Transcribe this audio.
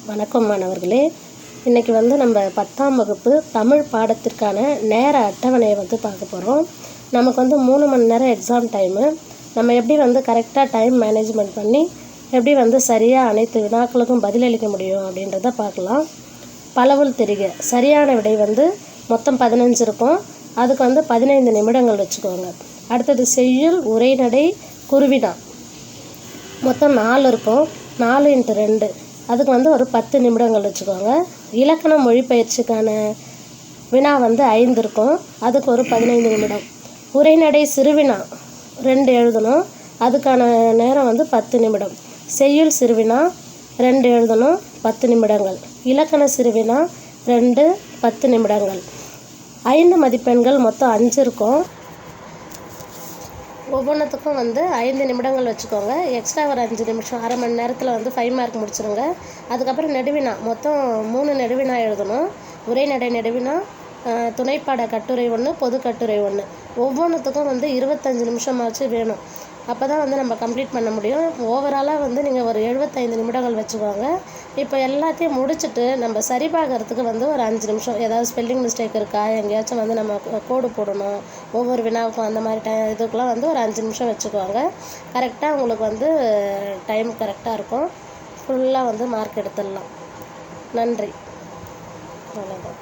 வணக்கம் மாணவர்களே. இன்றைக்கி நம்ம 10ஆம் வகுப்பு தமிழ் பாடத்திற்கான நேர அட்டவணையை பார்க்க போகிறோம். நமக்கு 3 மணி நேரம் எக்ஸாம் டைமு. நம்ம எப்படி கரெக்டாக டைம் மேனேஜ்மெண்ட் பண்ணி எப்படி சரியாக அனைத்து வினாக்களுக்கும் பதிலளிக்க முடியும் அப்படின்றத பார்க்கலாம். பலவுள் தெரிக. சரியான விடை மொத்தம் 15 இருக்கும். அதுக்கு 15 நிமிடங்கள் வச்சுக்கோங்க. அடுத்தது செய்யுள், உரைநடை, குருவினா மொத்தம் 4 இருக்கும். 4 × 2 அதுக்கு ஒரு 10 நிமிடங்கள் வச்சுக்கோங்க. இலக்கண மொழிபெயர்ச்சிக்கான வினா 5 இருக்கும். அதுக்கு ஒரு 15 நிமிடம். உரைநடை சிறுவினா 2 எழுதணும். அதுக்கான நேரம் 10 நிமிடம். செய்யுள் சிறுவினா 2 எழுதணும், 10 நிமிடங்கள். இலக்கண சிறுவினா 2, 10 நிமிடங்கள். 5 மதிப்பெண்கள் மொத்தம் 5 இருக்கும். ஒவ்வொன்றுத்துக்கும் 5 நிமிடங்கள் வச்சுக்கோங்க. எக்ஸ்ட்ரா ஒரு 5 நிமிஷம், அரை மணி நேரத்தில் 5 மார்க் முடிச்சிடுங்க. அதுக்கப்புறம் நெடுவினா மொத்தம் 3 நெடுவினா எழுதணும். உரைநடை நெடுவினா, துணைப்பாட கட்டுரை 1, பொது கட்டுரை 1. ஒவ்வொன்றுத்துக்கும் 25 நிமிஷமாச்சு வேணும். அப்போ தான் நம்ம கம்ப்ளீட் பண்ண முடியும். ஓவராலாக நீங்கள் ஒரு 75 நிமிடங்கள் வச்சுக்கோங்க. இப்போ எல்லாத்தையும் முடிச்சுட்டு நம்ம சரி பார்க்கறதுக்கு ஒரு 5 நிமிஷம், ஏதாவது ஸ்பெல்லிங் மிஸ்டேக் இருக்கா, எங்கேயாச்சும் நம்ம கோடு போடணும், ஒவ்வொரு வினாவுக்கும் அந்த மாதிரி இதுக்கெலாம் ஒரு 5 நிமிஷம் வச்சுக்குவாங்க. கரெக்டாக உங்களுக்கு டைம் கரெக்டாக இருக்கும். ஃபுல்லாக மார்க் எடுத்துடலாம். நன்றி. அவ்வளோதான்.